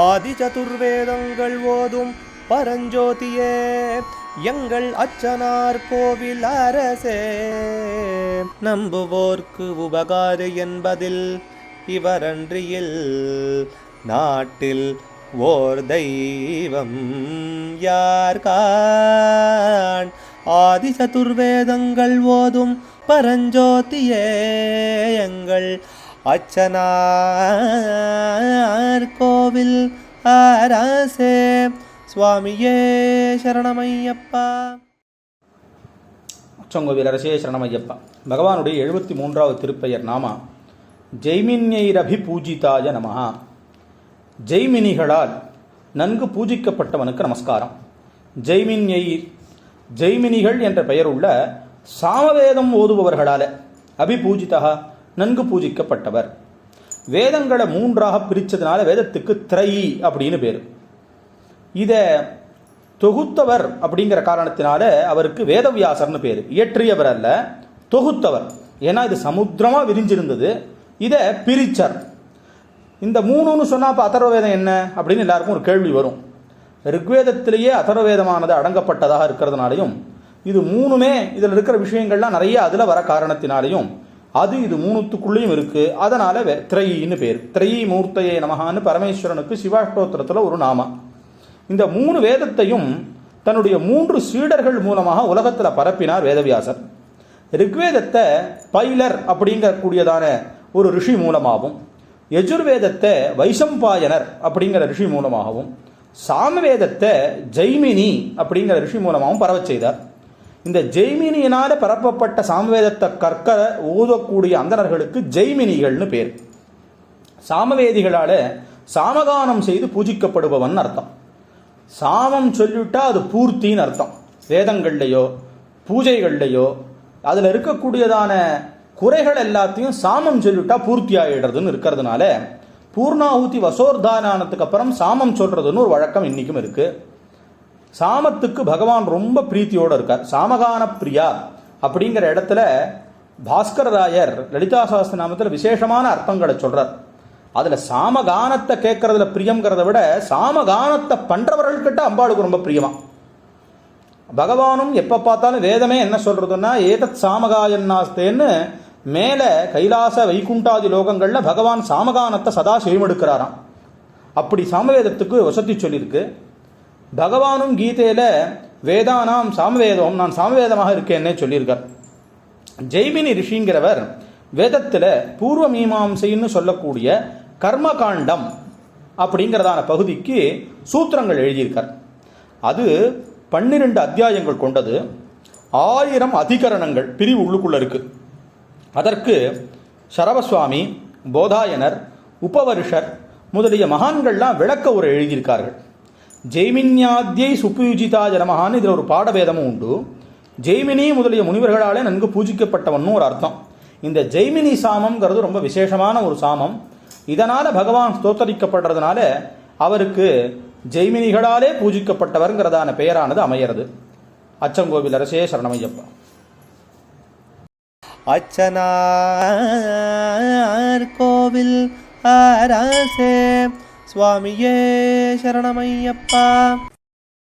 ஆதி சதுர்வேதங்கள் ஓதும் பரஞ்சோதியே எங்கள் அச்சனார் கோவில் அரசே. நம்புவோர்க்கு உபகாரி என்பதில் இவரன்றியில் நாட்டில் ஓர் தெய்வம் யார்கான். ஆதி சதுர்வேதங்கள் ஓதும் பரஞ்சோதியே எங்கள் அச்சனார் கோவில் அரசே. சுவாமியே சரணமையப்பா. அச்சங்கோவில் அரசே சரணமையப்பா. பகவானுடைய 73வது திருப்பெயர் நாமா ஜெய்மின்யைரபி பூஜிதாய நமஹா. ஜெய்மினிகளால் நன்கு பூஜிக்கப்பட்டவனுக்கு நமஸ்காரம். ஜெய்மினிகள் என்ற பெயருள்ள சாமவேதம் ஓதுபவர்களால் அபிபூஜிதா நன்கு பூஜிக்கப்பட்டவர். வேதங்களை 3ஆக பிரித்ததுனால வேதத்துக்கு திரையி அப்படின்னு பேர். இதை தொகுத்தவர் அப்படிங்கிற காரணத்தினால அவருக்கு வேதவியாசர்னு பேர். இயற்றியவர் அல்ல, தொகுத்தவர். ஏன்னா இது சமுத்திரமாக விரிஞ்சிருந்தது, இதை பிரிச்சர். இந்த 3ன்னு சொன்னால் இப்போ அதர்வவேதம் என்ன அப்படின்னு எல்லாருக்கும் ஒரு கேள்வி வரும். ரிக்வேதத்திலேயே அதர்வவேதமானது அடங்கப்பட்டதாக இருக்கிறதுனாலையும், இது 3மே இதில் இருக்கிற விஷயங்கள்லாம் நிறைய அதில் வர காரணத்தினாலையும், அது இது 3த்துக்குள்ளேயும் இருக்குது. அதனால் திரையின்னு பேர். திரையி மூர்த்தையே நமகான்னு பரமேஸ்வரனுக்கு சிவாஷ்டோத்திரத்தில் ஒரு நாமா. இந்த 3 வேதத்தையும் தன்னுடைய 3 சீடர்கள் மூலமாக உலகத்தில் பரப்பினார் வேதவியாசர். ரிக்வேதத்தை பைலர் அப்படிங்கக்கூடியதான ஒரு ரிஷி மூலமாகவும், யஜுர்வேதத்தை வைசம்பாயனர் அப்படிங்கிற ரிஷி மூலமாகவும், சாமவேதத்தை ஜெய்மினி அப்படிங்கிற ரிஷி மூலமாகவும் பரவச் செய்தார். இந்த ஜெய்மினியினால் பரப்பப்பட்ட சாமவேதத்தை கற்க ஓதக்கூடிய அந்தணர்களுக்கு ஜெய்மினிகள்னு பேர். சாமவேதிகளால் சாமகானம் செய்து பூஜிக்கப்படுபவன் அர்த்தம். சாமம் சொல்லிவிட்டா அது பூர்த்தின்னு அர்த்தம். வேதங்கள்லையோ பூஜைகள்லையோ அதில் இருக்கக்கூடியதான குறைகள் எல்லாத்தையும் சாமம் சொல்லிவிட்டா பூர்த்தி ஆகிடுறதுன்னு இருக்கிறதுனால பூர்ணாஹூதி வசோர்தானத்துக்கு அப்புறம் சாமம் சொல்றதுன்னு ஒரு வழக்கம் இன்னைக்கும் இருக்கு. சாமத்துக்கு பகவான் ரொம்ப பிரீத்தியோடு இருக்கார். சாமகான பிரியா அப்படிங்கிற இடத்துல பாஸ்கரராயர் லலிதா சஹஸ்ரநாமத்தில் விசேஷமான அர்த்தங்களை சொல்றார். அதுல சாமகானத்தை கேட்கறதுல பிரியங்கிறத விட சாமகானத்தை பண்றவர்கள்கிட்ட அம்பாளுக்கு ரொம்ப பிரியமா. பகவானும் எப்ப பார்த்தாலும் வேதமே என்ன சொல்றதுன்னா ஏதத் சாமகாயன்னாஸ்தேன்னு மேலே கைலாச வைகுண்டாதி லோகங்கள்ல பகவான் சாமகானத்தை சதா செய்மெடுக்கிறாராம். அப்படி சாமவேதத்துக்கு வசதி சொல்லியிருக்கு. பகவானும் கீதையில வேதானாம் சாமவேதம், நான் சாமவேதமாக இருக்கேன்னே சொல்லியிருக்கார். ஜெய்மினி ரிஷிங்கிறவர் வேதத்தில் பூர்வ மீமாம்சைன்னு சொல்லக்கூடிய கர்மகாண்டம் அப்படிங்கிறதான பகுதிக்கு சூத்திரங்கள் எழுதியிருக்கார். அது 12 அத்தியாயங்கள் கொண்டது, 1000 அதிகரணங்கள் பிரிவு உள்ளுக்குள்ள இருக்கு. அதற்கு சரவசுவாமி, போதாயனர், உபவருஷர் முதலிய மகான்கள்லாம் விளக்க உரை எழுதியிருக்கார்கள். ஜெய்மின்யாத்யை சுபூஜிதாய நமஹான்னு இதில் ஒரு பாடவேதமும் உண்டு. ஜெய்மினி முதலிய முனிவர்களாலே நன்கு பூஜிக்கப்பட்டவன்னு ஒரு அர்த்தம். இந்த ஜெய்மினி சாமம்ங்கிறது ரொம்ப விசேஷமான ஒரு சாமம். இதனால் பகவான் ஸ்தோத்தரிக்கப்படுறதுனால அவருக்கு ஜெய்மினிகளாலே பூஜிக்கப்பட்டவர்ங்கிறதான பெயரானது அமையிறது. அச்சங்கோவில் அரசே சரணமையப்பா. அச்சனார் கோவில் அரசே சுவாமியே சரணமையப்பா.